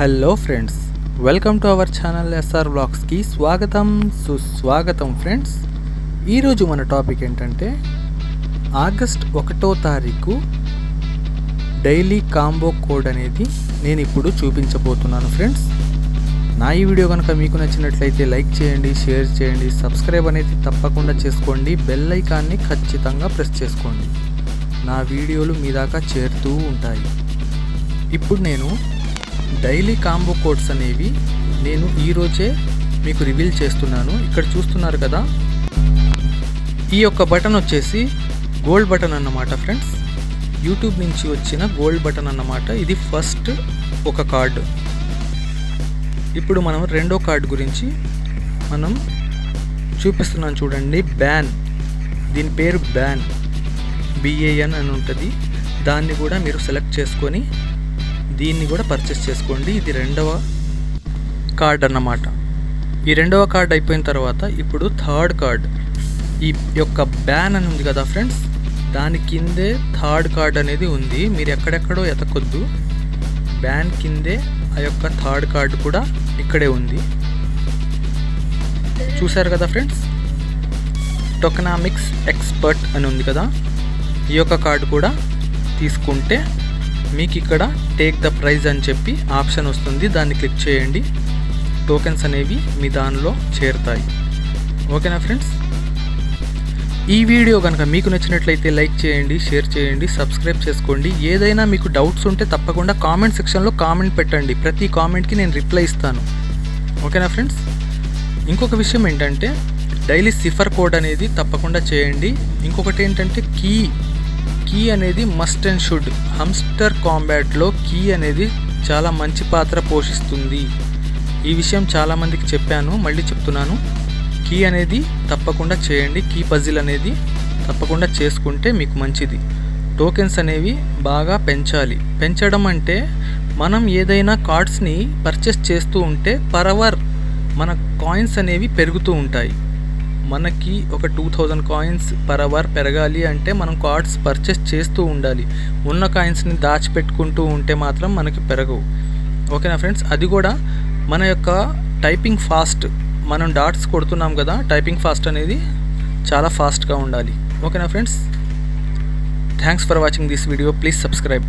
Hello friends, welcome to our channel SR బ్లాగ్స్కి స్వాగతం సుస్వాగతం. ఫ్రెండ్స్, ఈరోజు మన టాపిక్ ఏంటంటే ఆగస్ట్ 1వ తారీఖు డైలీ కాంబో కోడ్ అనేది నేను ఇప్పుడు చూపించబోతున్నాను. ఫ్రెండ్స్, నా ఈ వీడియో కనుక మీకు నచ్చినట్లయితే లైక్ చేయండి, షేర్ చేయండి, సబ్స్క్రైబ్ అనేది తప్పకుండా చేసుకోండి, బెల్ ఐకాన్ని ఖచ్చితంగా ప్రెస్ చేసుకోండి. నా వీడియోలు మీ దాకా చేరుతూ ఉంటాయి. ఇప్పుడు నేను డైలీ కాంబో కోడ్స్ అనేవి నేను ఈరోజే మీకు రివీల్ చేస్తున్నాను. ఇక్కడ చూస్తున్నారు కదా, ఈ యొక్క బటన్ వచ్చేసి గోల్డ్ బటన్ అన్నమాట. ఫ్రెండ్స్, యూట్యూబ్ నుంచి వచ్చిన గోల్డ్ బటన్ అన్నమాట. ఇది ఫస్ట్ ఒక కార్డు. ఇప్పుడు మనం రెండో కార్డు గురించి మనం చూపిస్తున్నాను చూడండి. బ్యాన్, దీని పేరు బ్యాన్, BAN అని ఉంటుంది. దాన్ని కూడా మీరు సెలెక్ట్ చేసుకొని దీన్ని కూడా పర్చేస్ చేసుకోండి. ఇది రెండవ కార్డ్ అన్నమాట. ఈ రెండవ కార్డ్ అయిపోయిన తర్వాత ఇప్పుడు థర్డ్ కార్డ్, ఈ యొక్క బ్యాన్ అని ఉంది కదా ఫ్రెండ్స్, దాని కిందే థర్డ్ కార్డ్ అనేది ఉంది. మీరు ఎక్కడెక్కడో ఎతకొద్దు, బ్యాన్ కిందే ఆ యొక్క థర్డ్ కార్డ్ కూడా ఇక్కడే ఉంది. చూసారు కదా ఫ్రెండ్స్, టోకెనామిక్స్ ఎక్స్పర్ట్ అని ఉంది కదా, ఈ యొక్క కార్డు కూడా తీసుకుంటే మీకు ఇక్కడ టేక్ ద ప్రైజ్ అని చెప్పి ఆప్షన్ వస్తుంది. దాన్ని క్లిక్ చేయండి, టోకెన్స్ అనేవి మీ దానిలో చేరుతాయి. ఓకేనా ఫ్రెండ్స్, ఈ వీడియో కనుక మీకు నచ్చినట్లయితే లైక్ చేయండి, షేర్ చేయండి, సబ్స్క్రైబ్ చేసుకోండి. ఏదైనా మీకు డౌట్స్ ఉంటే తప్పకుండా కామెంట్ సెక్షన్లో కామెంట్ పెట్టండి. ప్రతి కామెంట్కి నేను రిప్లై ఇస్తాను. ఓకేనా ఫ్రెండ్స్, ఇంకొక విషయం ఏంటంటే డైలీ సిఫర్ కోడ్ అనేది తప్పకుండా చేయండి. ఇంకొకటి ఏంటంటే కీ అనేది మస్ట్ అండ్ షుడ్. హమ్స్టర్ కాంబాట్లో కీ అనేది చాలా మంచి పాత్ర పోషిస్తుంది. ఈ విషయం చాలామందికి చెప్పాను, మళ్ళీ చెప్తున్నాను. కీ అనేది తప్పకుండా చేయండి. కీ పజిల్ అనేది తప్పకుండా చేసుకుంటే మీకు మంచిది. టోకెన్స్ అనేవి బాగా పెంచాలి. పెంచడం అంటే మనం ఏదైనా కార్డ్స్ని పర్చేస్ చేస్తూ ఉంటే పర్ అవర్ మన కాయిన్స్ అనేవి పెరుగుతూ ఉంటాయి. మనకి ఒక 2000 కాయిన్స్ పర్ అవర్ పెరగాలి అంటే మనం కార్డ్స్ పర్చేస్ చేస్తూ ఉండాలి. ఉన్న కాయిన్స్ని దాచిపెట్టుకుంటూ ఉంటే మాత్రం మనకి పెరగవు. ఓకేనా ఫ్రెండ్స్, అది కూడా మన యొక్క టైపింగ్ ఫాస్ట్, మనం డాట్స్ కొడుతున్నాం కదా, టైపింగ్ ఫాస్ట్ అనేది చాలా ఫాస్ట్గా ఉండాలి. ఓకేనా friends, thanks for watching this video. Please subscribe.